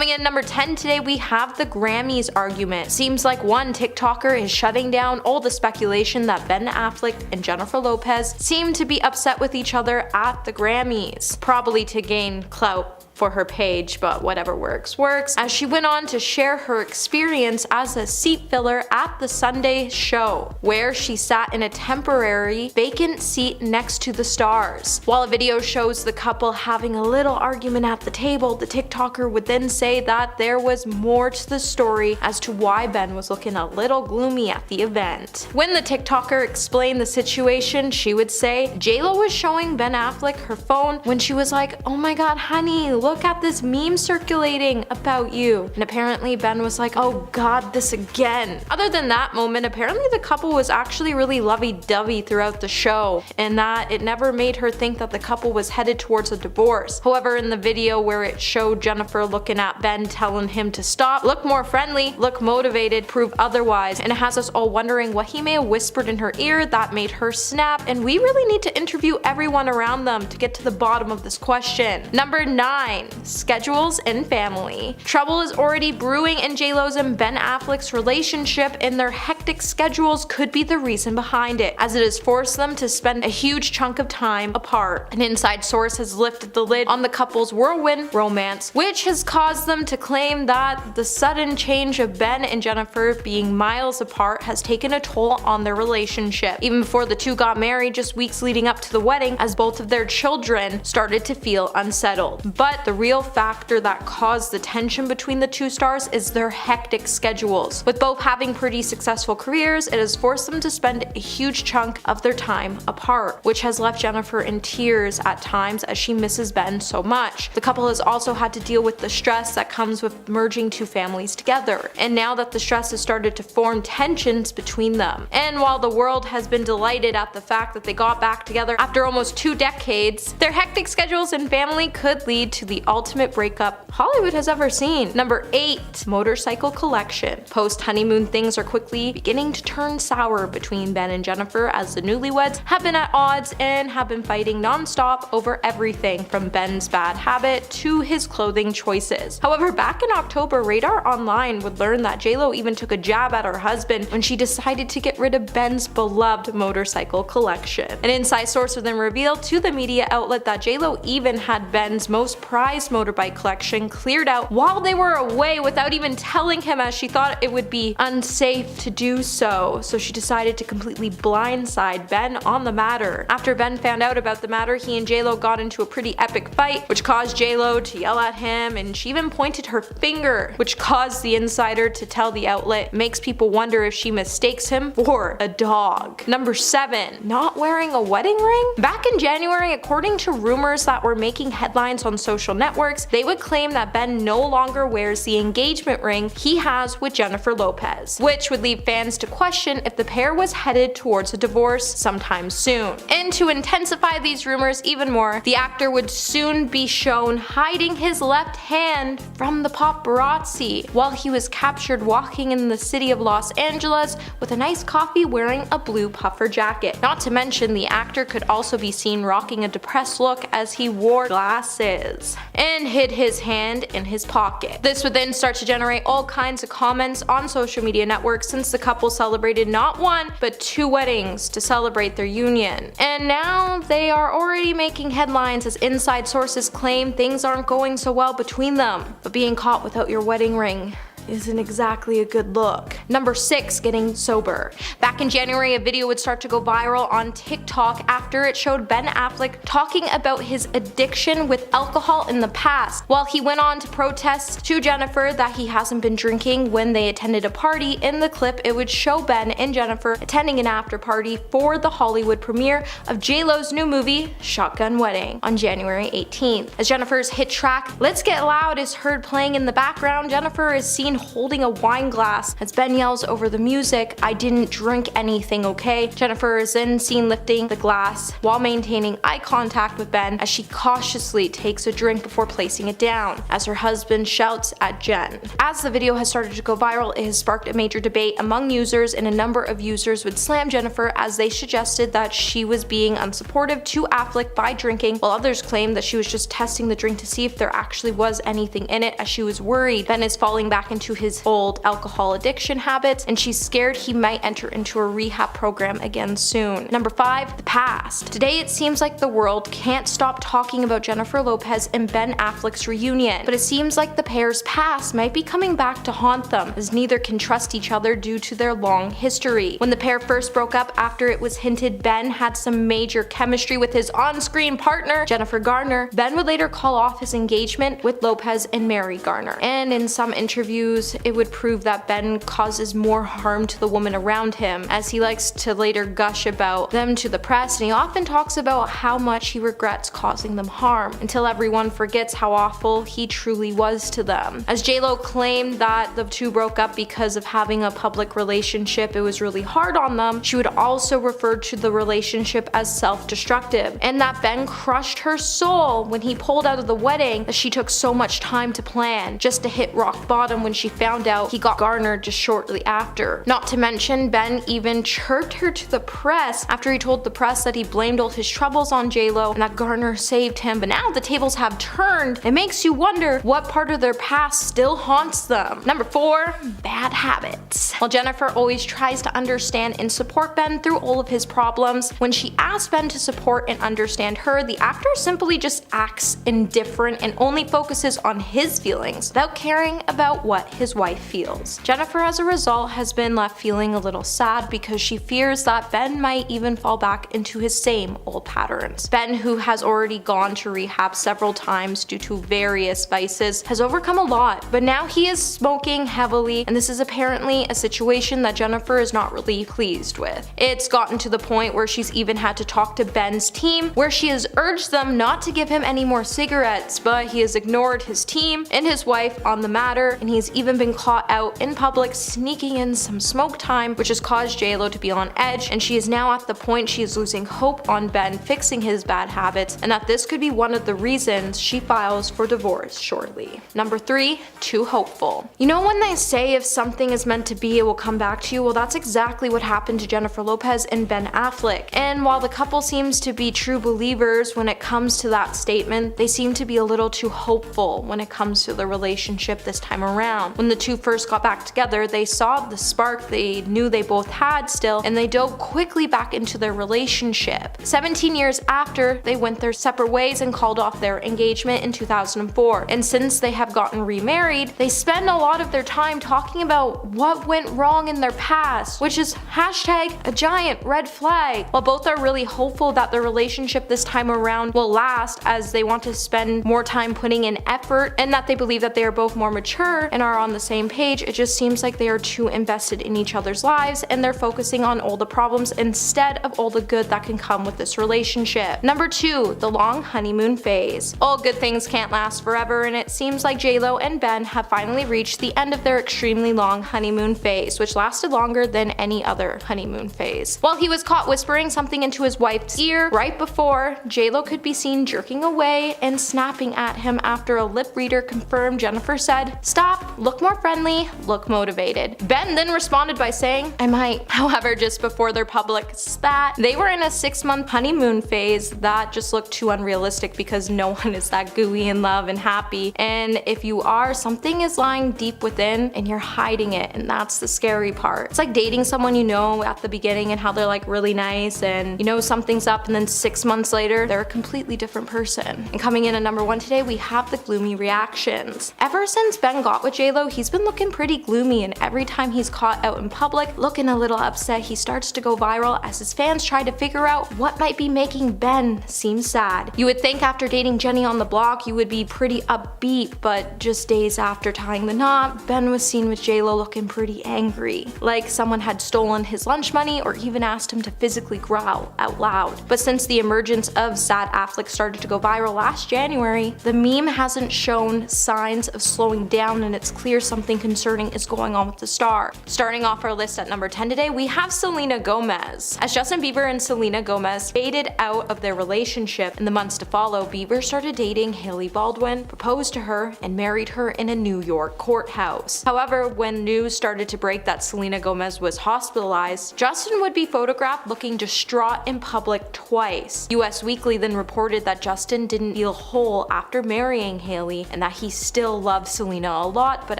Coming in number 10 today, we have the Grammys argument. Seems like one TikToker is shutting down all the speculation that Ben Affleck and Jennifer Lopez seem to be upset with each other at the Grammys, probably to gain clout for her page, but whatever works, as she went on to share her experience as a seat filler at the Sunday show, where she sat in a temporary vacant seat next to the stars. While a video shows the couple having a little argument at the table, the TikToker would then say that there was more to the story as to why Ben was looking a little gloomy at the event. When the TikToker explained the situation, she would say J-Lo was showing Ben Affleck her phone when she was like, "Oh my god, honey, look at this meme circulating about you." And apparently Ben was like, "Oh god, this again." Other than that moment, apparently the couple was actually really lovey-dovey throughout the show, and that it never made her think that the couple was headed towards a divorce. However, in the video where it showed Jennifer looking at Ben telling him to stop, look more friendly, look motivated, prove otherwise, and it has us all wondering what he may have whispered in her ear that made her snap, and we really need to interview everyone around them to get to the bottom of this question. Number 9. Schedules and family. Trouble is already brewing in J-Lo's and Ben Affleck's relationship, and their hectic schedules could be the reason behind it, as it has forced them to spend a huge chunk of time apart. An inside source has lifted the lid on the couple's whirlwind romance, which has caused them to claim that the sudden change of Ben and Jennifer being miles apart has taken a toll on their relationship, even before the two got married just weeks leading up to the wedding, as both of their children started to feel unsettled. But the real factor that caused the tension between the two stars is their hectic schedules. With both having pretty successful careers, it has forced them to spend a huge chunk of their time apart, which has left Jennifer in tears at times as she misses Ben so much. The couple has also had to deal with the stress that comes with merging two families together, and now that the stress has started to form tensions between them. And while the world has been delighted at the fact that they got back together after almost 2 decades, their hectic schedules and family could lead to the ultimate breakup Hollywood has ever seen. Number 8. Motorcycle collection. Post-honeymoon, things are quickly beginning to turn sour between Ben and Jennifer, as the newlyweds have been at odds and have been fighting non-stop over everything from Ben's bad habit to his clothing choices. However, back in October, Radar Online would learn that J-Lo even took a jab at her husband when she decided to get rid of Ben's beloved motorcycle collection. An inside source would then revealed to the media outlet that J-Lo even had Ben's most prized motorbike collection cleared out while they were away without even telling him, as she thought it would be unsafe to do so. So she decided to completely blindside Ben on the matter. After Ben found out about the matter, he and J-Lo got into a pretty epic fight, which caused J-Lo to yell at him, and she even pointed her finger, which caused the insider to tell the outlet makes people wonder if she mistakes him for a dog. Number 7. Not wearing a wedding ring? Back in January, according to rumors that were making headlines on social networks, they would claim that Ben no longer wears the engagement ring he has with Jennifer Lopez, which would leave fans to question if the pair was headed towards a divorce sometime soon. And to intensify these rumors even more, the actor would soon be shown hiding his left hand from the paparazzi while he was captured walking in the city of Los Angeles with an iced coffee wearing a blue puffer jacket. Not to mention, the actor could also be seen rocking a depressed look as he wore glasses and hid his hand in his pocket. This would then start to generate all kinds of comments on social media networks, since the couple celebrated not 1 but 2 weddings to celebrate their union. And now they are already making headlines as inside sources claim things aren't going so well between them. But being caught without your wedding ring isn't exactly a good look. Number 6. Getting sober. Back in January, a video would start to go viral on TikTok after it showed Ben Affleck talking about his addiction with alcohol in the past, while he went on to protest to Jennifer that he hasn't been drinking when they attended a party. In the clip, it would show Ben and Jennifer attending an after party for the Hollywood premiere of J-Lo's new movie, Shotgun Wedding, on January 18th. As Jennifer's hit track, Let's Get Loud, is heard playing in the background, Jennifer is seen seen holding a wine glass as Ben yells over the music, "I didn't drink anything, okay?" Jennifer is then seen lifting the glass while maintaining eye contact with Ben as she cautiously takes a drink before placing it down, as her husband shouts at Jen. As the video has started to go viral, it has sparked a major debate among users, and a number of users would slam Jennifer as they suggested that she was being unsupportive to Affleck by drinking, while others claimed that she was just testing the drink to see if there actually was anything in it, as she was worried Ben is falling back into his old alcohol addiction habits and she's scared he might enter into a rehab program again soon. Number 5. The past. Today it seems like the world can't stop talking about Jennifer Lopez and Ben Affleck's reunion, but it seems like the pair's past might be coming back to haunt them, as neither can trust each other due to their long history. When the pair first broke up after it was hinted Ben had some major chemistry with his on-screen partner, Jennifer Garner, Ben would later call off his engagement with Lopez and marry Garner. And in some interviews, it would prove that Ben causes more harm to the woman around him, as he likes to later gush about them to the press, and he often talks about how much he regrets causing them harm, until everyone forgets how awful he truly was to them. As J-Lo claimed that the two broke up because of having a public relationship, it was really hard on them, she would also refer to the relationship as self-destructive, and that Ben crushed her soul when he pulled out of the wedding that she took so much time to plan, just to hit rock bottom when she found out he got Garner just shortly after. Not to mention, Ben even chirped her to the press after he told the press that he blamed all his troubles on J-Lo and that Garner saved him, but now the tables have turned. It makes you wonder what part of their past still haunts them. Number 4. Bad habits. While Jennifer always tries to understand and support Ben through all of his problems, when she asks Ben to support and understand her, the actor simply just acts indifferent and only focuses on his feelings without caring about what his wife feels. Jennifer, as a result, has been left feeling a little sad because she fears that Ben might even fall back into his same old patterns. Ben, who has already gone to rehab several times due to various vices, has overcome a lot, but now he is smoking heavily, and this is apparently a situation that Jennifer is not really pleased with. It's gotten to the point where she's even had to talk to Ben's team, where she has urged them not to give him any more cigarettes, but he has ignored his team and his wife on the matter, and he's even been caught out in public sneaking in some smoke time, which has caused J-Lo to be on edge, and she is now at the point she is losing hope on Ben fixing his bad habits, and that this could be one of the reasons she files for divorce shortly. Number 3. Too hopeful. You know when they say if something is meant to be, it will come back to you? Well, that's exactly what happened to Jennifer Lopez and Ben Affleck, and while the couple seems to be true believers when it comes to that statement, they seem to be a little too hopeful when it comes to the relationship this time around. When the two first got back together, they saw the spark they knew they both had still, and they dove quickly back into their relationship. 17 years after, they went their separate ways and called off their engagement in 2004, and since they have gotten remarried, they spend a lot of their time talking about what went wrong in their past, which is hashtag a giant red flag. While both are really hopeful that their relationship this time around will last, as they want to spend more time putting in effort, and that they believe that they are both more mature and are on the same page, it just seems like they are too invested in each other's lives and they're focusing on all the problems instead of all the good that can come with this relationship. Number 2. The long honeymoon phase. All good things can't last forever, and it seems like J-Lo and Ben have finally reached the end of their extremely long honeymoon phase, which lasted longer than any other honeymoon phase. While he was caught whispering something into his wife's ear right before, J-Lo could be seen jerking away and snapping at him after a lip reader confirmed Jennifer said, "Stop, look more friendly, look motivated." Ben then responded by saying, "I might." However, just before their public spat, they were in a 6-month honeymoon phase that just looked too unrealistic because no one is that gooey in love and happy, and if you are, something is lying deep within and you're hiding it, and that's the scary part. It's like dating someone you know at the beginning and how they're like really nice and you know something's up, and then 6 months later they're a completely different person. And coming in at number 1 today, we have the gloomy reactions. Ever since Ben got with J-Lo, he's been looking pretty gloomy, and every time he's caught out in public looking a little upset, he starts to go viral as his fans try to figure out what might be making Ben seem sad. You would think after dating Jenny on the block you would be pretty upbeat, but just days after tying the knot, Ben was seen with J-Lo looking pretty angry, like someone had stolen his lunch money or even asked him to physically growl out loud. But since the emergence of Sad Affleck started to go viral last January, the meme hasn't shown signs of slowing down, and it's clear something concerning is going on with the star. Starting off our list at number 10 today, we have Selena Gomez. As Justin Bieber and Selena Gomez faded out of their relationship in the months to follow, Bieber started dating Hailey Baldwin, proposed to her, and married her in a New York courthouse. However, when news started to break that Selena Gomez was hospitalized, Justin would be photographed looking distraught in public twice. US Weekly then reported that Justin didn't feel whole after marrying Hailey and that he still loved Selena a lot but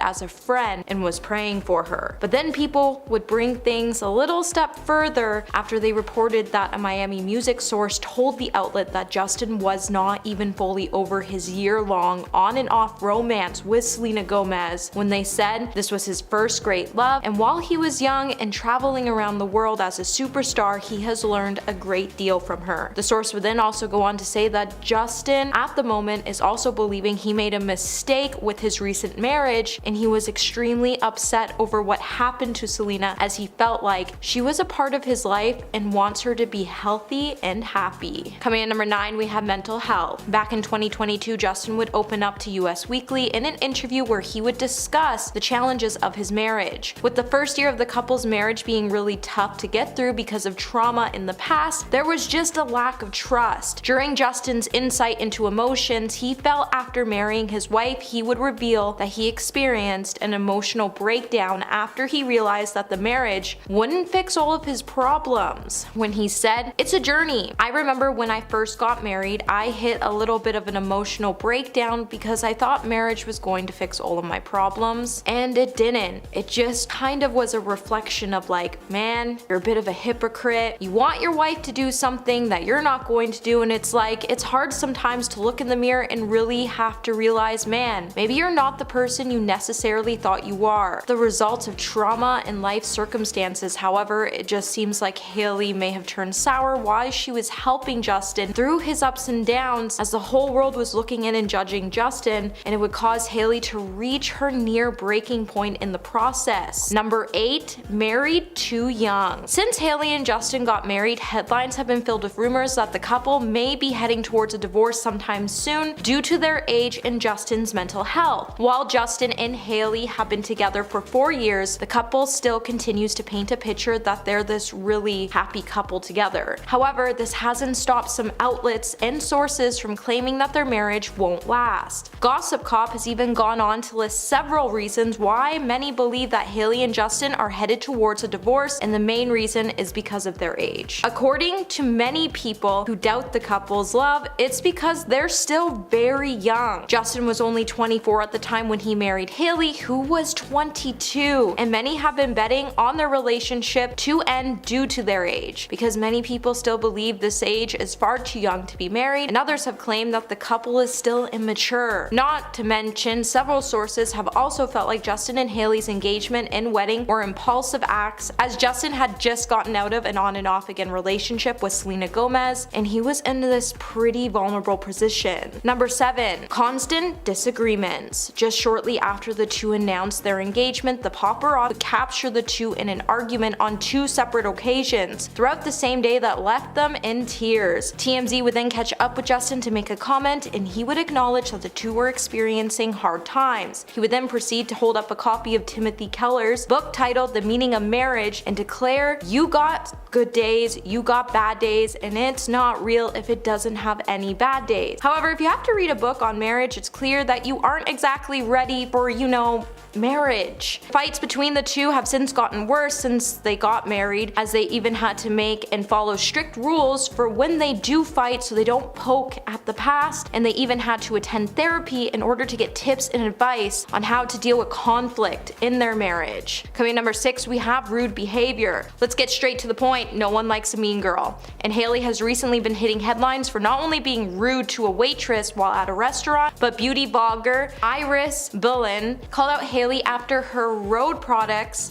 as a friend and was praying for her. But then people would bring things a little step further after they reported that a Miami music source told the outlet that Justin was not even fully over his year-long on and off romance with Selena Gomez when they said this was his first great love, and while he was young and traveling around the world as a superstar, he has learned a great deal from her. The source would then also go on to say that Justin at the moment is also believing he made a mistake with his recent marriage, and he was extremely upset over what happened to Selena as he felt like she was a part of his life and wants her to be healthy and happy. Coming in number 9, we have mental health. Back in 2022, Justin would open up to US Weekly in an interview where he would discuss the challenges of his marriage. With the first year of the couple's marriage being really tough to get through because of trauma in the past, there was just a lack of trust. During Justin's insight into emotions, he felt after marrying his wife, he would reveal that he experienced an emotional breakdown after he realized that the marriage wouldn't fix all of his problems. When he said, "It's a journey. I remember when I first got married, I hit a little bit of an emotional breakdown because I thought marriage was going to fix all of my problems, and it didn't. It just kind of was a reflection of like, man, you're a bit of a hypocrite. You want your wife to do something that you're not going to do, and it's like, it's hard sometimes to look in the mirror and really have to realize, man, maybe you're not the person you necessarily thought you are." The results of trauma and life circumstances, however, it just seems like Hailey may have turned sour while she was helping Justin through his ups and downs, as the whole world was looking in and judging Justin, and it would cause Hailey to reach her near breaking point in the process. Number 8, married too young. Since Hailey and Justin got married, headlines have been filled with rumors that the couple may be heading towards a divorce sometime soon due to their age and Justin's mental health. While Justin and Hailey have been together for 4 years, the couple still continues to paint a picture that they're this really happy couple together. However, this hasn't stopped some outlets and sources from claiming that their marriage won't last. Gossip Cop has even gone on to list several reasons why many believe that Hailey and Justin are headed towards a divorce, and the main reason is because of their age. According to many people who doubt the couple's love, it's because they're still very young. Justin was only 24 at the time when he married Hailey, who was 22, and many have been betting on their relationship to end due to their age, because many people still believe this age is far too young to be married, and others have claimed that the couple is still immature. Not to mention, several sources have also felt like Justin and Hailey's engagement and wedding were impulsive acts, as Justin had just gotten out of an on and off again relationship with Selena Gomez, and he was in this pretty vulnerable position. Number 7, constant disagreements. Just shortly after the two announced their engagement, the paparazzi would capture the two in an argument on 2 separate occasions throughout the same day that left them in tears. TMZ would then catch up with Justin to make a comment, and he would acknowledge that the two were experiencing hard times. He would then proceed to hold up a copy of Timothy Keller's book titled The Meaning of Marriage and declare, "You got good days, you got bad days, and it's not real if it doesn't have any bad days." However, if you have to read a book on marriage, it's clear that you aren't exactly ready for, marriage. Fights between the two have since gotten worse since they got married, as they even had to make and follow strict rules for when they do fight so they don't poke at the past, and they even had to attend therapy in order to get tips and advice on how to deal with conflict in their marriage. Coming number 6, we have rude behavior. Let's get straight to the point. No one likes a mean girl, and Hailey has recently been hitting headlines for not only being rude to a waitress while at a restaurant, but beauty blogger Iris Billen called out Hailey after her road products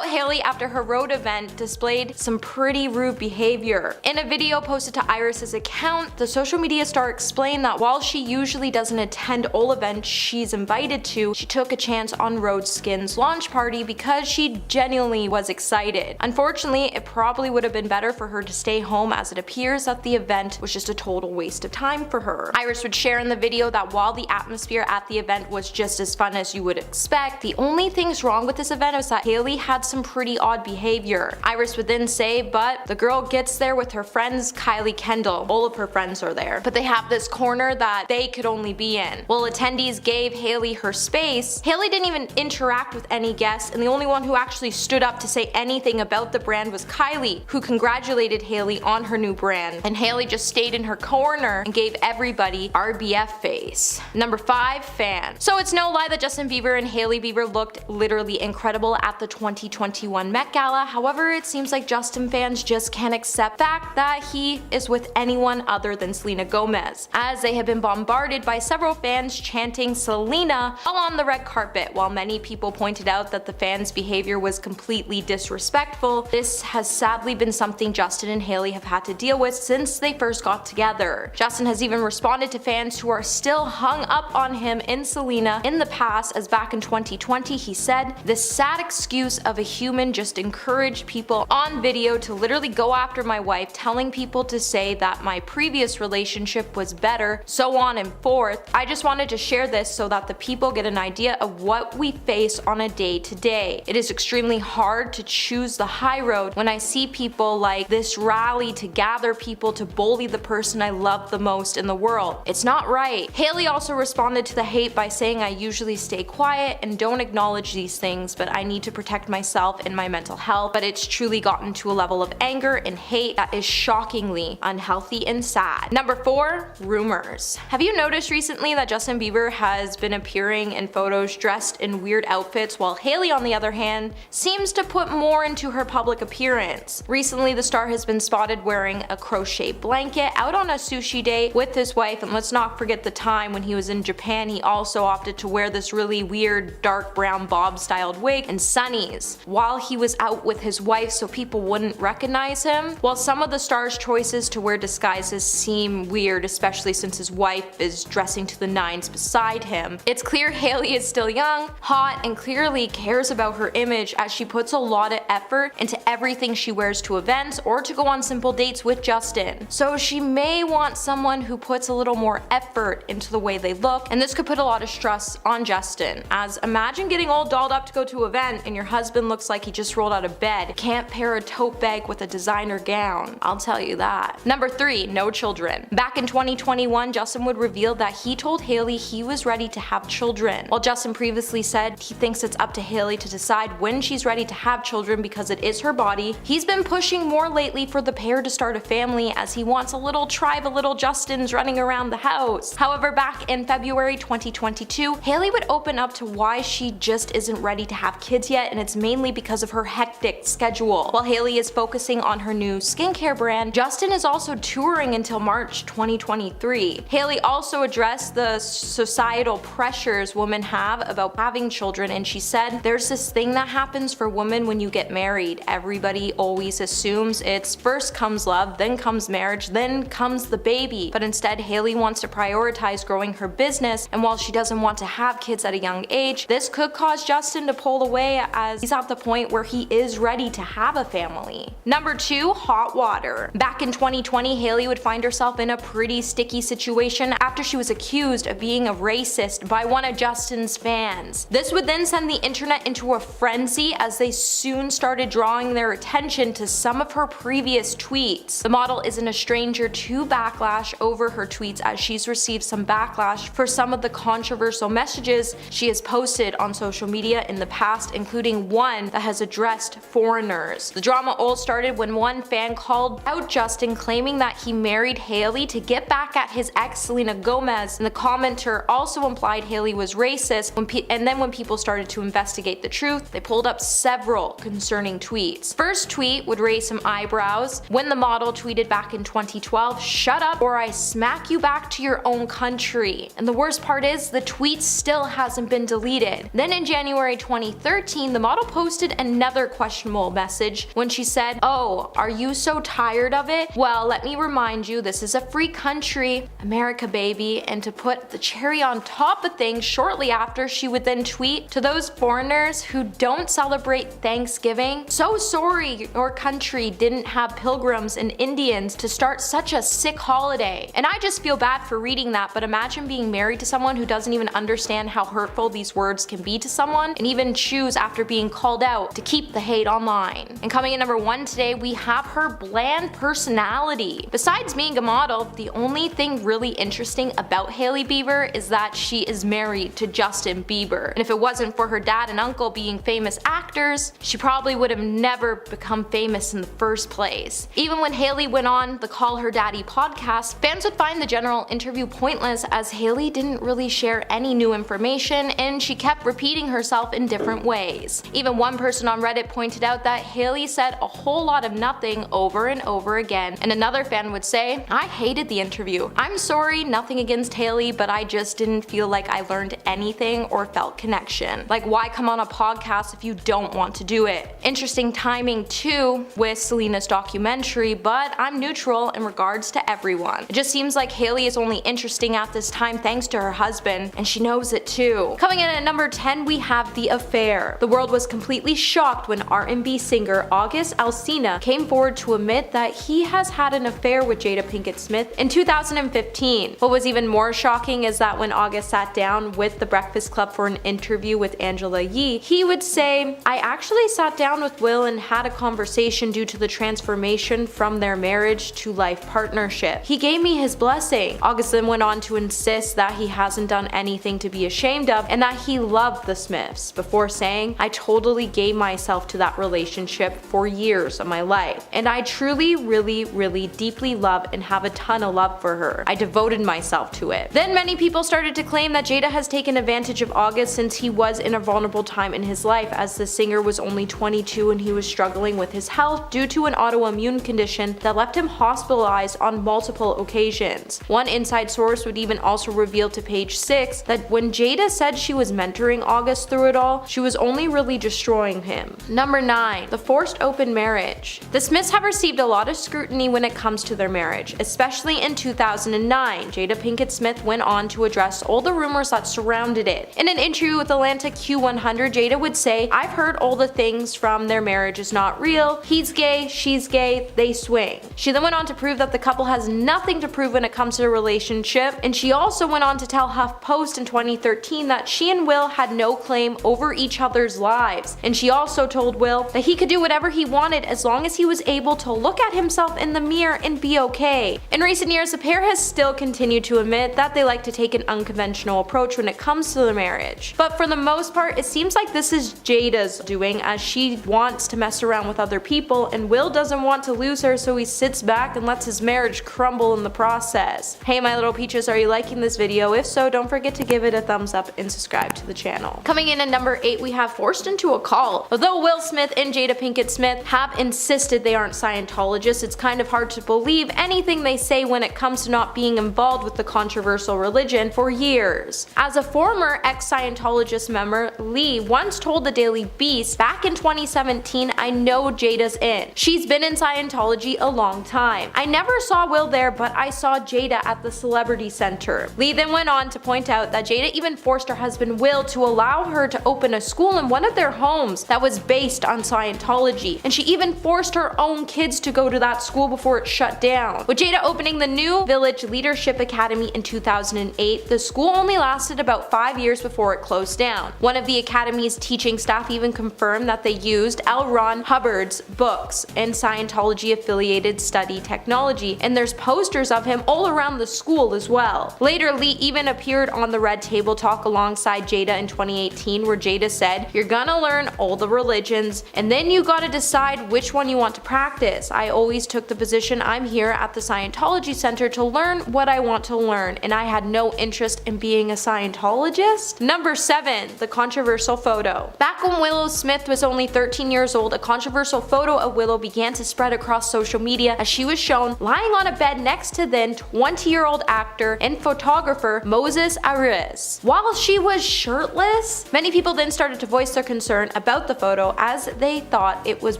Hailey, after her road event, displayed some pretty rude behavior. In a video posted to Iris's account, the social media star explained that while she usually doesn't attend all events she's invited to, she took a chance on Road Skin's launch party because she genuinely was excited. Unfortunately, it probably would have been better for her to stay home, as it appears that the event was just a total waste of time for her. Iris would share in the video that while the atmosphere at the event was just as fun as you would expect, the only things wrong with this event was that Hailey had some pretty odd behavior. Iris would then say, but the girl gets there with her friends Kylie Kendall. All of her friends are there, but they have this corner that they could only be in. While attendees gave Hailey her space, Hailey didn't even interact with any guests, and the only one who actually stood up to say anything about the brand was Kylie, who congratulated Hailey on her new brand. And Hailey just stayed in her corner and gave everybody RBF face. Number 5, fans. So it's no lie that Justin Bieber and Hailey Bieber looked literally incredible at the 2021 Met Gala. However, it seems like Justin fans just can't accept the fact that he is with anyone other than Selena Gomez, as they have been bombarded by several fans chanting Selena all on the red carpet. While many people pointed out that the fans' behavior was completely disrespectful, this has sadly been something Justin and Hailey have had to deal with since they first got together. Justin has even responded to fans who are still hung up on him in Selena in the past, as back in 2020 he said, "This sad excuse of a human just encouraged people on video to literally go after my wife, telling people to say that my previous relationship was better, so on and forth. I just wanted to share this so that the people get an idea of what we face on a day to day. It is extremely hard to choose the high road when I see people like this rally to gather people to bully the person I love the most in the world. It's not right." Hailey also responded to the hate by saying, "I usually stay quiet and don't acknowledge these things, but I need to protect myself and my mental health, but it's truly gotten to a level of anger and hate that is shockingly unhealthy and sad." Number 4, rumors. Have you noticed recently that Justin Bieber has been appearing in photos dressed in weird outfits, while Hailey, on the other hand, seems to put more into her public appearance? Recently, the star has been spotted wearing a crochet blanket out on a sushi date with his wife, and let's not forget the time when he was in Japan he also opted to wear this really weird dark brown bob styled wig and sunnies while he was out with his wife so people wouldn't recognize him. While some of the star's choices to wear disguises seem weird, especially since his wife is dressing to the nines beside him, it's clear Hailey is still young, hot, and clearly cares about her image, as she puts a lot of effort into everything she wears to events or to go on simple dates with Justin. So she may want someone who puts a little more effort into the way they look, and this could put a lot of stress on Justin, as imagine getting all dolled up to go to an event and your husband looks like he just rolled out of bed. Can't pair a tote bag with a designer gown, I'll tell you that. Number 3, no children. Back in 2021, Justin would reveal that he told Hailey he was ready to have children. While Justin previously said he thinks it's up to Hailey to decide when she's ready to have children because it is her body, he's been pushing more lately for the pair to start a family, as he wants a little tribe of little Justins running around the house. However, back in February 2022, Hailey would open up to why she just isn't ready to have kids yet, and it's mainly because of her hectic schedule. While Hailey is focusing on her new skincare brand, Justin is also touring until March 2023. Hailey also addressed the societal pressures women have about having children, and she said, "There's this thing that happens for women when you get married. Everybody always assumes it's first comes love, then comes marriage, then comes the baby. But instead, Hailey wants to prioritize growing her business, and while she doesn't want to have kids at a young age, this could cause Justin to pull away, as he's at the point where he is ready to have a family." Number 2, hot water. Back in 2020, Hailey would find herself in a pretty sticky situation after she was accused of being a racist by one of Justin's fans. This would then send the internet into a frenzy, as they soon started drawing their attention to some of her previous tweets. The model isn't a stranger to backlash over her tweets, as she's received some backlash for some of the controversial messages she has posted on social media in the past, including one that has addressed foreigners. The drama all started when one fan called out Justin, claiming that he married Hailey to get back at his ex Selena Gomez, and the commenter also implied Hailey was racist, and then when people started to investigate the truth, they pulled up several concerning tweets. First tweet would raise some eyebrows when the model tweeted back in 2012, "Shut up or I smack you back to your own country." And the worst part is, the tweet still hasn't been deleted. Then in January 2013, the model posted posted another questionable message when she said, "Oh, are you so tired of it? Well, let me remind you, this is a free country, America baby." And to put the cherry on top of things, shortly after, she would then tweet, "To those foreigners who don't celebrate Thanksgiving, so sorry your country didn't have pilgrims and Indians to start such a sick holiday." And I just feel bad for reading that, but imagine being married to someone who doesn't even understand how hurtful these words can be to someone, and even choose after being called out to keep the hate online. And coming in number 1 today, we have her bland personality. Besides being a model, the only thing really interesting about Hailey Bieber is that she is married to Justin Bieber. And if it wasn't for her dad and uncle being famous actors, she probably would have never become famous in the first place. Even when Hailey went on the Call Her Daddy podcast, fans would find the general interview pointless as Hailey didn't really share any new information and she kept repeating herself in different ways. Even one person on Reddit pointed out that Hailey said a whole lot of nothing over and over again, and another fan would say, "I hated the interview. I'm sorry, nothing against Hailey, but I just didn't feel like I learned anything or felt connection. Like, why come on a podcast if you don't want to do it?" Interesting timing too with Selena's documentary, but I'm neutral in regards to everyone. It just seems like Hailey is only interesting at this time thanks to her husband, and she knows it too. Coming in at number 10, we have The Affair. The world was completely shocked when R&B singer August Alsina came forward to admit that he has had an affair with Jada Pinkett Smith in 2015. What was even more shocking is that when August sat down with The Breakfast Club for an interview with Angela Yee, he would say, "I actually sat down with Will and had a conversation due to the transformation from their marriage to life partnership. He gave me his blessing." August then went on to insist that he hasn't done anything to be ashamed of and that he loved the Smiths, before saying, "I totally gave myself to that relationship for years of my life, and I truly, really deeply love and have a ton of love for her. I devoted myself to it." Then many people started to claim that Jada has taken advantage of August since he was in a vulnerable time in his life, as the singer was only 22 and he was struggling with his health due to an autoimmune condition that left him hospitalized on multiple occasions. One inside source would even also reveal to Page 6 that when Jada said she was mentoring August through it all, she was only really destroying him. Number 9. The forced open marriage. The Smiths have received a lot of scrutiny when it comes to their marriage, especially in 2009. Jada Pinkett Smith went on to address all the rumors that surrounded it. In an interview with Atlanta Q100, Jada would say, "I've heard all the things from their marriage is not real. He's gay, she's gay, they swing." She then went on to prove that the couple has nothing to prove when it comes to the relationship, and she also went on to tell HuffPost in 2013 that she and Will had no claim over each other's lives, and she also told Will that he could do whatever he wanted as long as he was able to look at himself in the mirror and be okay. In recent years, the pair has still continued to admit that they like to take an unconventional approach when it comes to their marriage. But for the most part, it seems like this is Jada's doing, as she wants to mess around with other people, and Will doesn't want to lose her, so he sits back and lets his marriage crumble in the process. Hey my little peaches, are you liking this video? If so, don't forget to give it a thumbs up and subscribe to the channel. Coming in at number 8, we have Forced into a Cult. Although Will Smith and Jada Pinkett Smith have insisted they aren't Scientologists, it's kind of hard to believe anything they say when it comes to not being involved with the controversial religion for years. As a former ex-Scientologist member, Lee once told the Daily Beast back in 2017, "I know Jada's in. She's been in Scientology a long time. I never saw Will there, but I saw Jada at the Celebrity Center." Lee then went on to point out that Jada even forced her husband Will to allow her to open a school in one of their homes that was based on Scientology, and she even forced her own kids to go to that school before it shut down. With Jada opening the New Village Leadership Academy in 2008, the school only lasted about 5 years before it closed down. One of the academy's teaching staff even confirmed that they used L. Ron Hubbard's books and Scientology-affiliated study technology, and there's posters of him all around the school as well. Later, Lee even appeared on the Red Table Talk alongside Jada in 2018, where Jada said, "You're gonna learn all the religions, and then you gotta decide which one you want to practice. I always took the position I'm here at the Scientology Center to learn what I want to learn, and I had no interest in being a Scientologist." Number 7. The controversial photo. Back when Willow Smith was only 13 years old, a controversial photo of Willow began to spread across social media as she was shown lying on a bed next to then 20-year-old actor and photographer Moses Arias. While she was shirtless, many people then started to voice their concern about about the photo as they thought it was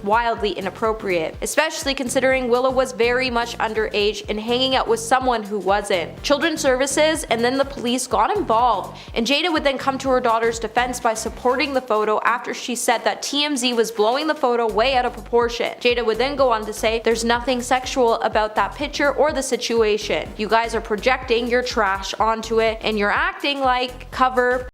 wildly inappropriate, especially considering Willow was very much underage and hanging out with someone who wasn't. Children's services and then the police got involved, and Jada would then come to her daughter's defense by supporting the photo after she said that TMZ was blowing the photo way out of proportion. Jada would then go on to say, "There's nothing sexual about that picture or the situation. You guys are projecting your trash onto it and you're acting like cover.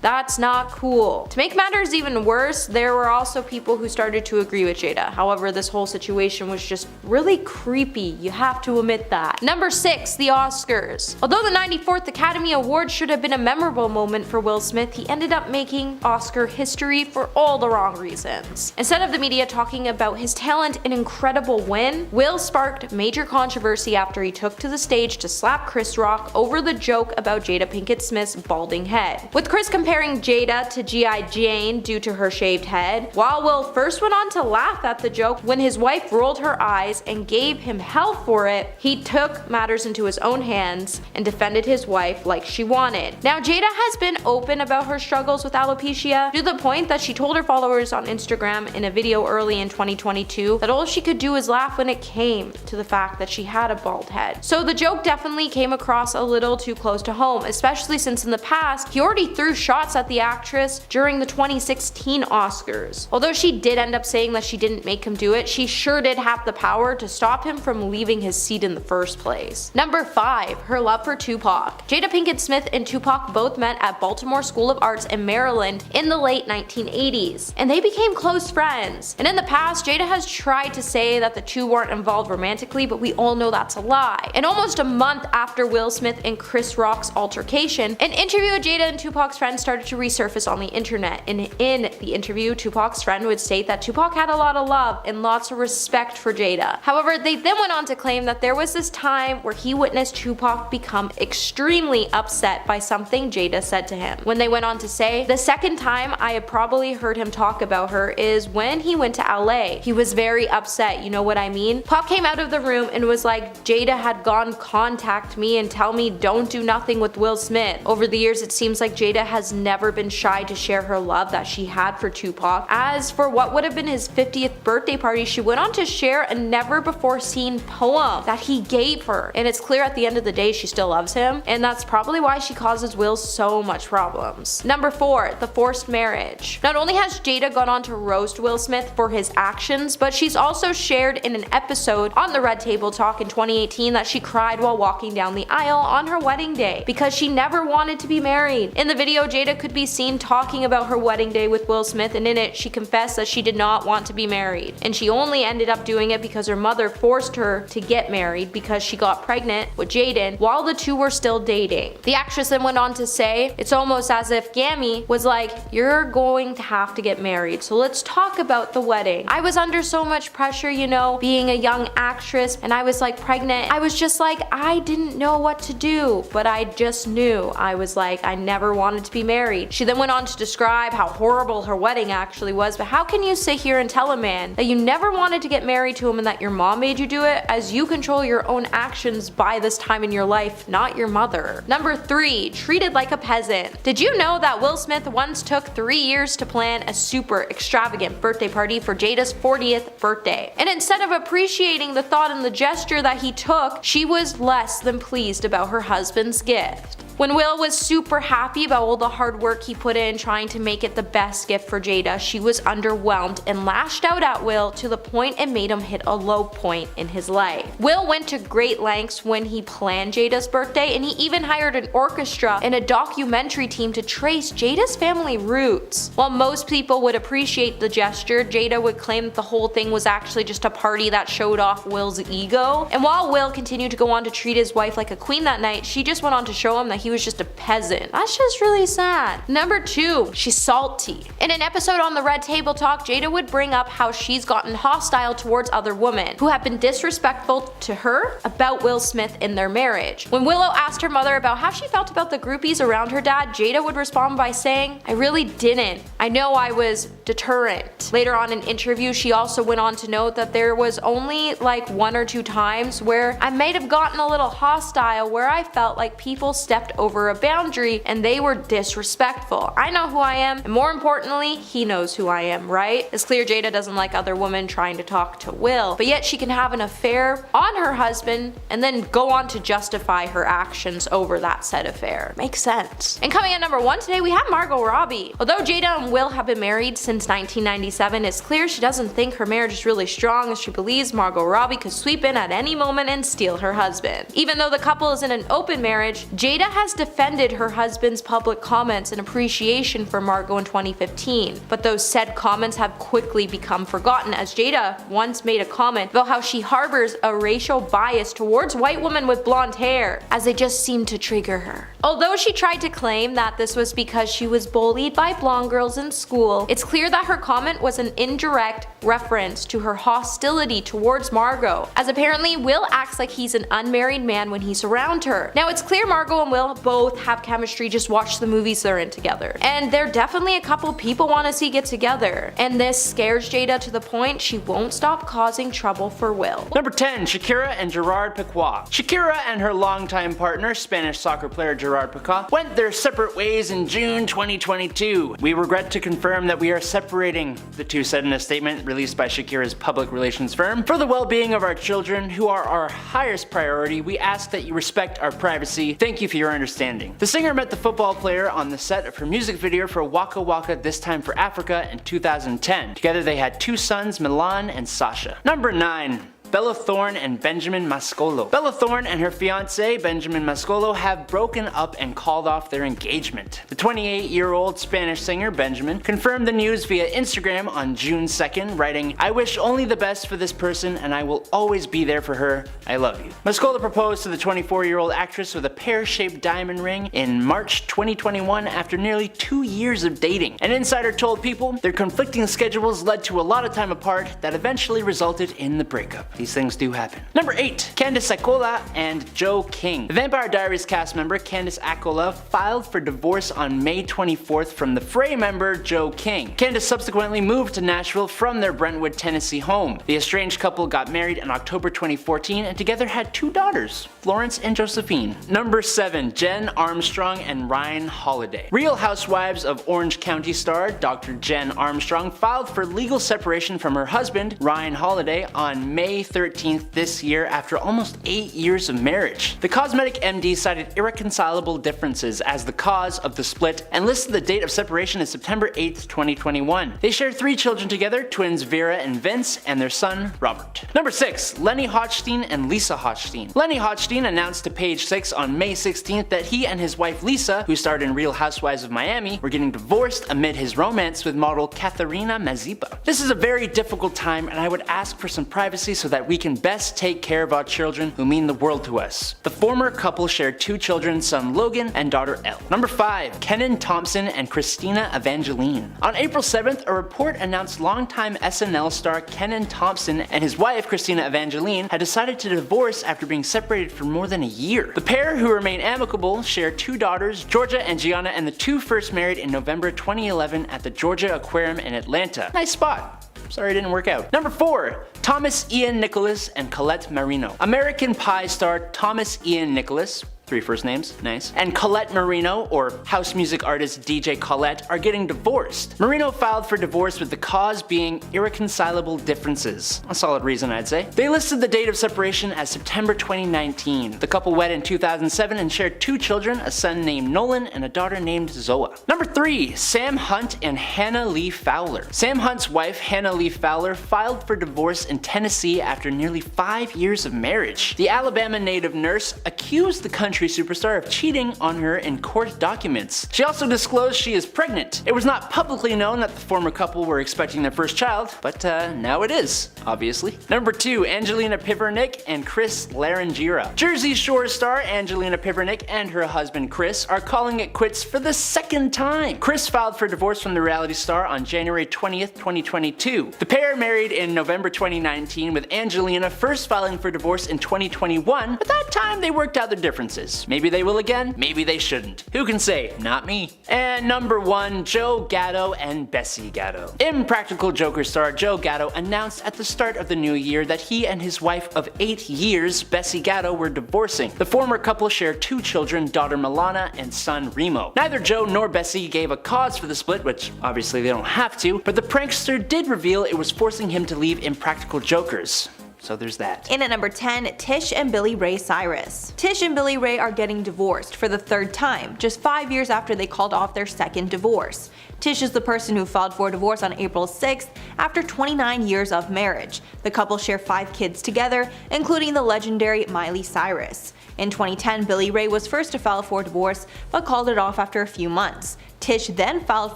That's not cool." To make matters even worse, there were also people who started to agree with Jada. However, this whole situation was just really creepy, you have to admit that. Number 6, the Oscars. Although the 94th Academy Award should have been a memorable moment for Will Smith, he ended up making Oscar history for all the wrong reasons. Instead of the media talking about his talent and incredible win, Will sparked major controversy after he took to the stage to slap Chris Rock over the joke about Jada Pinkett Smith's balding head, with Chris comparing Jada to G.I. Jane due to her shaved head, while Will first went on to laugh at the joke when his wife rolled her eyes and gave him hell for it. He took matters into his own hands and defended his wife like she wanted. Now, Jada has been open about her struggles with alopecia to the point that she told her followers on Instagram in a video early in 2022 that all she could do was laugh when it came to the fact that she had a bald head. So the joke definitely came across a little too close to home, especially since in the past he already threw shots at the actress during the 2016 Oscars. Although she did end up saying that she didn't make him do it, she sure did have the power to stop him from leaving his seat in the first place. Number 5, her love for Tupac. Jada Pinkett Smith and Tupac both met at Baltimore School of Arts in Maryland in the late 1980s, and they became close friends. And in the past, Jada has tried to say that the two weren't involved romantically, but we all know that's a lie. And almost a month after Will Smith and Chris Rock's altercation, an interview with Jada and Tupac's friend started to resurface on the internet, and in the interview, Tupac's friend would state that Tupac had a lot of love and lots of respect for Jada. However, they then went on to claim that there was this time where he witnessed Tupac become extremely upset by something Jada said to him. When they went on to say, "The second time I have probably heard him talk about her is when he went to LA. He was very upset, you know what I mean?" Pop came out of the room and was like, "Jada had gone contact me and tell me don't do nothing with Will Smith." Over the years, it seems like Jada has never been shy to share her love that she had for Tupac. As for what would have been his 50th birthday party, she went on to share a never before seen poem that he gave her, and it's clear at the end of the day she still loves him, and that's probably why she causes Will so much problems. Number 4, the forced marriage. Not only has Jada gone on to roast Will Smith for his actions, but she's also shared in an episode on the Red Table Talk in 2018 that she cried while walking down the aisle on her wedding day because she never wanted to be married. In the video, Jada could be seen talking about her wedding day with Will Smith, and in it, she confessed that she did not want to be married, and she only ended up doing it because her mother forced her to get married because she got pregnant with Jaden while the two were still dating. The actress then went on to say, "It's almost as if Gammy was like, you're going to have to get married, so let's talk about the wedding. I was under so much pressure, you know, being a young actress, and I was like pregnant. I was just like, I didn't know what to do, but I just knew. I was like, I never wanted to be married." She then went on to describe how horrible her wedding actually was, but how can you sit here and tell a man that you never wanted to get married to him and that your mom made you do it, as you control your own actions by this time in your life, not your mother. Number 3, treated like a peasant. Did you know that Will Smith once took 3 years to plan a super extravagant birthday party for Jada's 40th birthday? And instead of appreciating the thought and the gesture that he took, she was less than pleased about her husband's gift. When Will was super happy about all the hard work he put in trying to make it the best gift for Jada, she was underwhelmed and lashed out at Will to the point it made him hit a low point in his life. Will went to great lengths when he planned Jada's birthday, and he even hired an orchestra and a documentary team to trace Jada's family roots. While most people would appreciate the gesture, Jada would claim that the whole thing was actually just a party that showed off Will's ego. And while Will continued to go on to treat his wife like a queen that night, she just went on to show him that he was just a peasant. That's just really sad. Number 2, she's salty. In an episode on the Red Table Talk, Jada would bring up how she's gotten hostile towards other women who have been disrespectful to her about Will Smith in their marriage. When Willow asked her mother about how she felt about the groupies around her dad, Jada would respond by saying, "I really didn't. I know I was deterrent." Later on in an interview, she also went on to note that there was only like 1 or 2 times where I might have gotten a little hostile, where I felt like people stepped stepped over a boundary and they were disrespectful. I know who I am, and more importantly, he knows who I am, right? It's clear Jada doesn't like other women trying to talk to Will, but yet she can have an affair on her husband and then go on to justify her actions over that said affair. Makes sense. And coming at number 1 today, we have Margot Robbie. Although Jada and Will have been married since 1997, it's clear she doesn't think her marriage is really strong, as she believes Margot Robbie could sweep in at any moment and steal her husband. Even though the couple is in an open marriage, Jada has defended her husband's public comments in appreciation for Margot in 2015, but those said comments have quickly become forgotten, as Jada once made a comment about how she harbors a racial bias towards white women with blonde hair, as they just seem to trigger her. Although she tried to claim that this was because she was bullied by blonde girls in school, it's clear that her comment was an indirect reference to her hostility towards Margot, as apparently Will acts like he's an unmarried man when he's around her. Now it's clear Margot and Will both have chemistry, just watch the movies they're in together. And they're definitely a couple people want to see get together. And this scares Jada to the point she won't stop causing trouble for Will. Number 10. Shakira and Gerard Pique. Shakira and her longtime partner, Spanish soccer player Gerard Pique, went their separate ways in June 2022. We regret to confirm that we are separating, the two said in a statement released by Shakira's public relations firm. For the well-being of our children, who are our highest priority, we ask that you respect our privacy. Thank you for your understanding. The singer met the football player on the set of her music video for Waka Waka This Time for Africa in 2010. Together they had 2 sons, Milan and Sasha. Number 9. Bella Thorne and Benjamin Mascolo. Bella Thorne and her fiance, Benjamin Mascolo, have broken up and called off their engagement. The 28-year-old Spanish singer, Benjamin, confirmed the news via Instagram on June 2nd, writing, "I wish only the best for this person and I will always be there for her. I love you." Mascolo proposed to the 24-year-old actress with a pear-shaped diamond ring in March 2021 after nearly 2 years of dating. An insider told People their conflicting schedules led to a lot of time apart that eventually resulted in the breakup. These things do happen. Number 8. Candice Accola and Joe King. The Vampire Diaries cast member Candice Accola filed for divorce on May 24th from the Fray member Joe King. Candice subsequently moved to Nashville from their Brentwood, Tennessee home. The estranged couple got married in October 2014 and together had 2 daughters, Florence and Josephine. Number 7. Jen Armstrong and Ryan Holiday. Real Housewives of Orange County star Dr. Jen Armstrong filed for legal separation from her husband, Ryan Holiday, on May 13th this year after almost 8 years of marriage. The cosmetic MD cited irreconcilable differences as the cause of the split and listed the date of separation as September 8th, 2021. They share 3 children together, twins Vera and Vince, and their son Robert. Number 6. Lenny Hochstein and Lisa Hochstein. Lenny Hochstein announced to Page 6 on May 16th that he and his wife Lisa, who starred in Real Housewives of Miami, were getting divorced amid his romance with model Katharina Mazepa. This is a very difficult time and I would ask for some privacy so that we can best take care of our children who mean the world to us. The former couple shared 2 children, son Logan and daughter Elle. Number 5. Kenan Thompson and Christina Evangeline. On April 7th, a report announced longtime SNL star Kenan Thompson and his wife Christina Evangeline had decided to divorce after being separated for more than a year. The pair, who remain amicable, share 2 daughters, Georgia and Gianna, and the 2 first married in November 2011 at the Georgia Aquarium in Atlanta. Nice spot. Sorry it didn't work out. Number 4. Thomas Ian Nicholas and Colette Marino. American Pie star Thomas Ian Nicholas, 3 first names, nice, and Colette Marino, or house music artist DJ Colette, are getting divorced. Marino filed for divorce with the cause being irreconcilable differences. A solid reason, I'd say. They listed the date of separation as September 2019. The couple wed in 2007 and shared 2 children, a son named Nolan and a daughter named Zoa. Number 3. Sam Hunt and Hannah Lee Fowler. Sam Hunt's wife, Hannah Lee Fowler, filed for divorce in Tennessee after nearly 5 years of marriage. The Alabama native nurse accused the country superstar of cheating on her in court documents. She also disclosed she is pregnant. It was not publicly known that the former couple were expecting their first child, but now it is, obviously. Number 2. Angelina Pivernick and Chris Larangira. Jersey Shore star Angelina Pivernick and her husband Chris are calling it quits for the 2nd time. Chris filed for divorce from the reality star on January 20th, 2022. The pair married in November 2019, with Angelina first filing for divorce in 2021, but that time they worked out their differences. divorces. Maybe they will again, maybe they shouldn't. Who can say? Not me. And number 1, Joe Gatto and Bessie Gatto. Impractical Joker star Joe Gatto announced at the start of the new year that he and his wife of 8 years, Bessie Gatto, were divorcing. The former couple share 2 children, daughter Milana and son Remo. Neither Joe nor Bessie gave a cause for the split, which obviously they don't have to, but the prankster did reveal it was forcing him to leave Impractical Jokers. So there's that. In at number 10, Tish and Billy Ray Cyrus. Tish and Billy Ray are getting divorced for the 3rd time, just 5 years after they called off their 2nd divorce. Tish is the person who filed for divorce on April 6th after 29 years of marriage. The couple share 5 kids together, including the legendary Miley Cyrus. In 2010, Billy Ray was first to file for divorce, but called it off after a few months. Tish then filed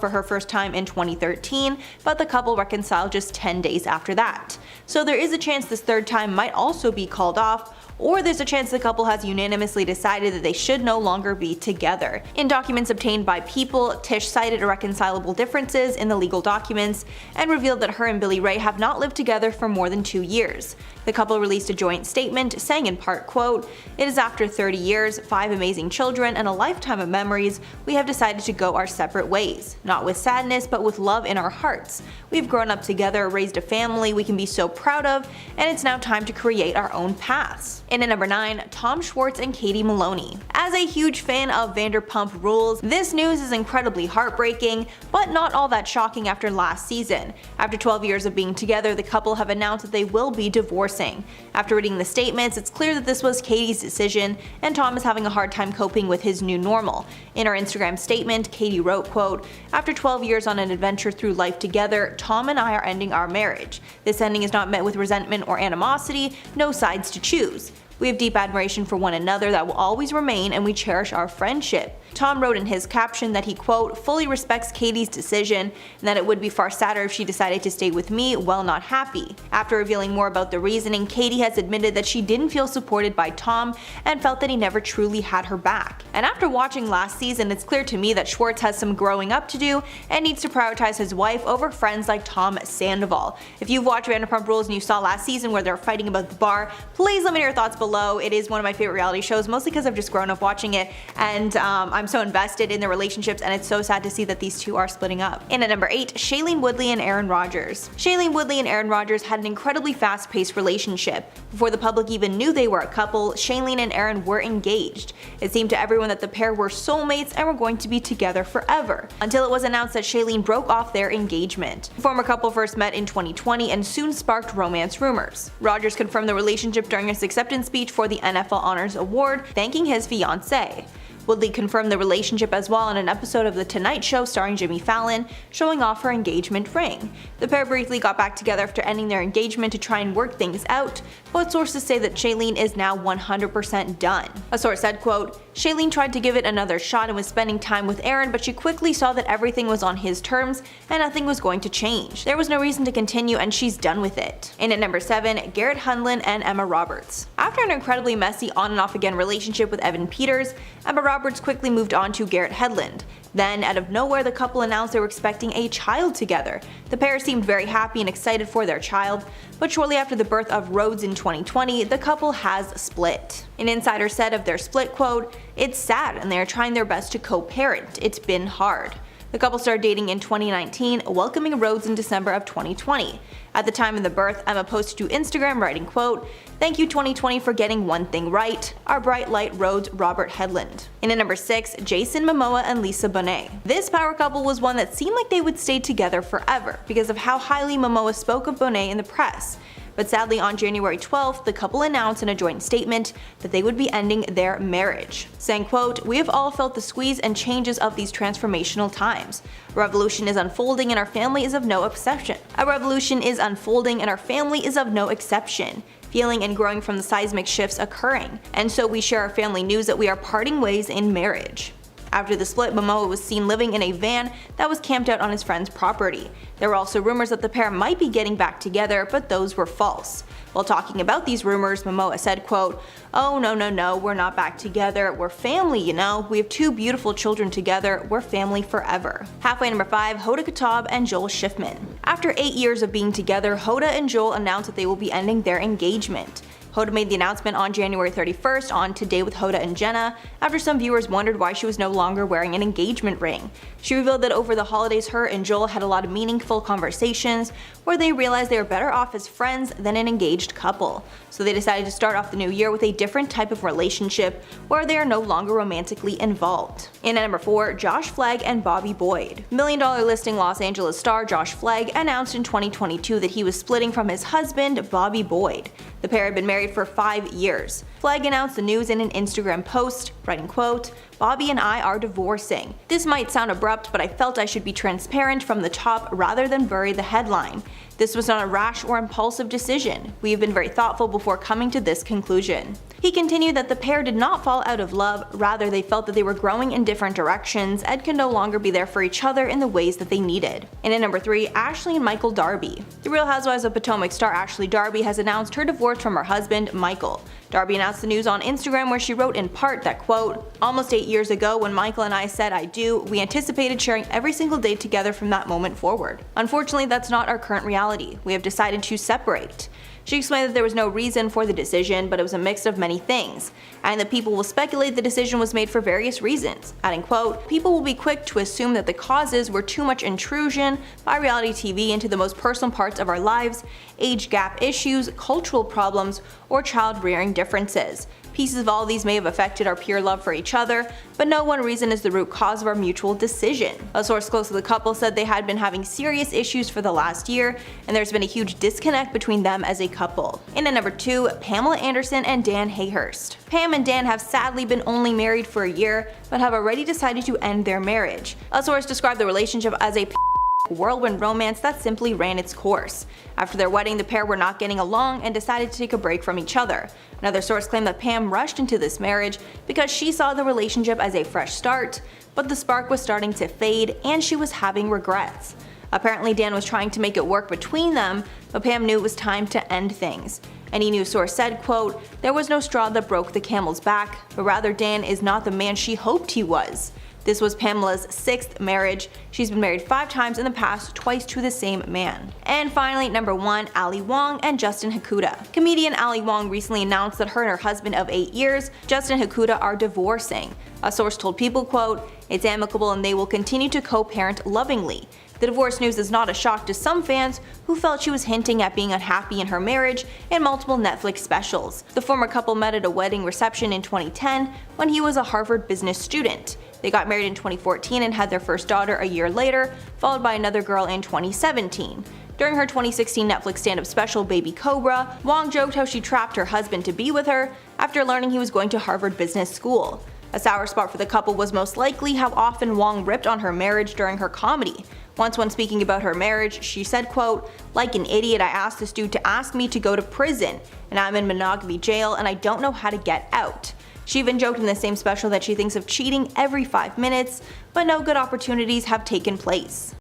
for her first time in 2013, but the couple reconciled just 10 days after that. So there is a chance this 3rd time might also be called off, or there's a chance the couple has unanimously decided that they should no longer be together. In documents obtained by People, Tish cited irreconcilable differences in the legal documents and revealed that her and Billy Ray have not lived together for more than 2 years. The couple released a joint statement saying in part, quote, "It is after 30 years, 5 amazing children, and a lifetime of memories, we have decided to go our separate ways. Not with sadness, but with love in our hearts. We've grown up together, raised a family we can be so proud of, and it's now time to create our own paths." In at number 9, Tom Schwartz and Katie Maloney. As a huge fan of Vanderpump Rules, this news is incredibly heartbreaking, but not all that shocking after last season. After 12 years of being together, the couple have announced that they will be divorcing. After reading the statements, it's clear that this was Katie's decision, and Tom is having a hard time coping with his new normal. In her Instagram statement, Katie wrote, quote, "After 12 years on an adventure through life together, Tom and I are ending our marriage. This ending is not met with resentment or animosity, no sides to choose. We have deep admiration for one another that will always remain, and we cherish our friendship." Tom wrote in his caption that he, quote, "fully respects Katie's decision and that it would be far sadder if she decided to stay with me while not happy." After revealing more about the reasoning, Katie has admitted that she didn't feel supported by Tom and felt that he never truly had her back. And after watching last season, it's clear to me that Schwartz has some growing up to do and needs to prioritize his wife over friends like Tom Sandoval. If you've watched Vanderpump Rules and you saw last season where they're fighting about the bar, please let me know your thoughts below. It is one of my favorite reality shows, mostly because I've just grown up watching it, and I'm so invested in their relationships, and it's so sad to see that these two are splitting up. In at number 8, Shailene Woodley and Aaron Rodgers. Shailene Woodley and Aaron Rodgers had an incredibly fast-paced relationship. Before the public even knew they were a couple, Shailene and Aaron were engaged. It seemed to everyone that the pair were soulmates and were going to be together forever, until it was announced that Shailene broke off their engagement. The former couple first met in 2020 and soon sparked romance rumors. Rodgers confirmed the relationship during his acceptance speech for the NFL Honors Award, thanking his fiancée. Woodley confirmed the relationship as well in an episode of The Tonight Show starring Jimmy Fallon, showing off her engagement ring. The pair briefly got back together after ending their engagement to try and work things out, but sources say that Shailene is now 100% done. A source said, quote, "Shailene tried to give it another shot and was spending time with Aaron, but she quickly saw that everything was on his terms and nothing was going to change. There was no reason to continue and she's done with it." In at number 7, Garrett Hedlund and Emma Roberts. After an incredibly messy on and off again relationship with Evan Peters, Emma Roberts quickly moved on to Garrett Hedlund. Then, out of nowhere, the couple announced they were expecting a child together. The pair seemed very happy and excited for their child, but shortly after the birth of Rhodes in 2020, the couple has split. An insider said of their split, quote, "It's sad and they are trying their best to co-parent. It's been hard." The couple started dating in 2019, welcoming Rhodes in December of 2020. At the time of the birth, Emma posted to Instagram writing, quote, "Thank you 2020 for getting one thing right. Our bright light Rhodes Robert Hedlund." In at number 6, Jason Momoa and Lisa Bonet. This power couple was one that seemed like they would stay together forever because of how highly Momoa spoke of Bonet in the press. But sadly, on January 12th, the couple announced in a joint statement that they would be ending their marriage, saying, quote, "We have all felt the squeeze and changes of these transformational times. A revolution is unfolding and our family is of no exception. Feeling and growing from the seismic shifts occurring. And so we share our family news that we are parting ways in marriage." After the split, Momoa was seen living in a van that was camped out on his friend's property. There were also rumors that the pair might be getting back together, but those were false. While talking about these rumors, Momoa said, quote, "Oh no, we're not back together. We're family, you know. We have 2 beautiful children together. We're family forever." Halfway number 5, Hoda Kotb and Joel Schiffman. After 8 years of being together, Hoda and Joel announced that they will be ending their engagement. Hoda made the announcement on January 31st on Today with Hoda and Jenna after some viewers wondered why she was no longer wearing an engagement ring. She revealed that over the holidays her and Joel had a lot of meaningful conversations where they realized they were better off as friends than an engaged couple. So they decided to start off the new year with a different type of relationship where they are no longer romantically involved. And at number 4, Josh Flagg and Bobby Boyd. $1 Million Listing Los Angeles star Josh Flagg announced in 2022 that he was splitting from his husband, Bobby Boyd. The pair had been married for 5 years. Flagg announced the news in an Instagram post, writing, quote, "Bobby and I are divorcing. This might sound abrupt, but I felt I should be transparent from the top rather than bury the headline. This was not a rash or impulsive decision. We have been very thoughtful before coming to this conclusion." He continued that the pair did not fall out of love, rather they felt that they were growing in different directions and could no longer be there for each other in the ways that they needed. And at number 3, Ashley and Michael Darby. The Real Housewives of Potomac star Ashley Darby has announced her divorce from her husband, Michael. Darby announced the news on Instagram where she wrote in part that, quote, "Almost 8 years ago when Michael and I said I do, we anticipated sharing every single day together from that moment forward. Unfortunately, that's not our current reality. We have decided to separate." She explained that there was no reason for the decision, but it was a mix of many things, and that people will speculate the decision was made for various reasons, adding, quote, "People will be quick to assume that the causes were too much intrusion by reality TV into the most personal parts of our lives, age gap issues, cultural problems, or child rearing differences. Pieces of all of these may have affected our pure love for each other, but no one reason is the root cause of our mutual decision." A source close to the couple said they had been having serious issues for the last year, and there's been a huge disconnect between them as a couple. And at number 2, Pamela Anderson and Dan Hayhurst. Pam and Dan have sadly been only married for a year, but have already decided to end their marriage. A source described the relationship as a whirlwind romance that simply ran its course. After their wedding, the pair were not getting along and decided to take a break from each other. Another source claimed that Pam rushed into this marriage because she saw the relationship as a fresh start, but the spark was starting to fade and she was having regrets. Apparently Dan was trying to make it work between them, but Pam knew it was time to end things. Any news source said, quote, "There was no straw that broke the camel's back, but rather Dan is not the man she hoped he was." This was Pamela's 6th marriage. She's been married 5 times in the past, twice to the same man. And finally, number 1, Ali Wong and Justin Hakuda. Comedian Ali Wong recently announced that her and her husband of 8 years, Justin Hakuda, are divorcing. A source told People, quote, "It's amicable and they will continue to co-parent lovingly." The divorce news is not a shock to some fans who felt she was hinting at being unhappy in her marriage in multiple Netflix specials. The former couple met at a wedding reception in 2010 when he was a Harvard business student. They got married in 2014 and had their first daughter a year later, followed by another girl in 2017. During her 2016 Netflix stand-up special Baby Cobra, Wong joked how she trapped her husband to be with her after learning he was going to Harvard Business School. A sour spot for the couple was most likely how often Wong ripped on her marriage during her comedy. Once when speaking about her marriage, she said, quote, "Like an idiot, I asked this dude to ask me to go to prison, and I'm in monogamy jail and I don't know how to get out." She even joked in the same special that she thinks of cheating every 5 minutes, but no good opportunities have taken place.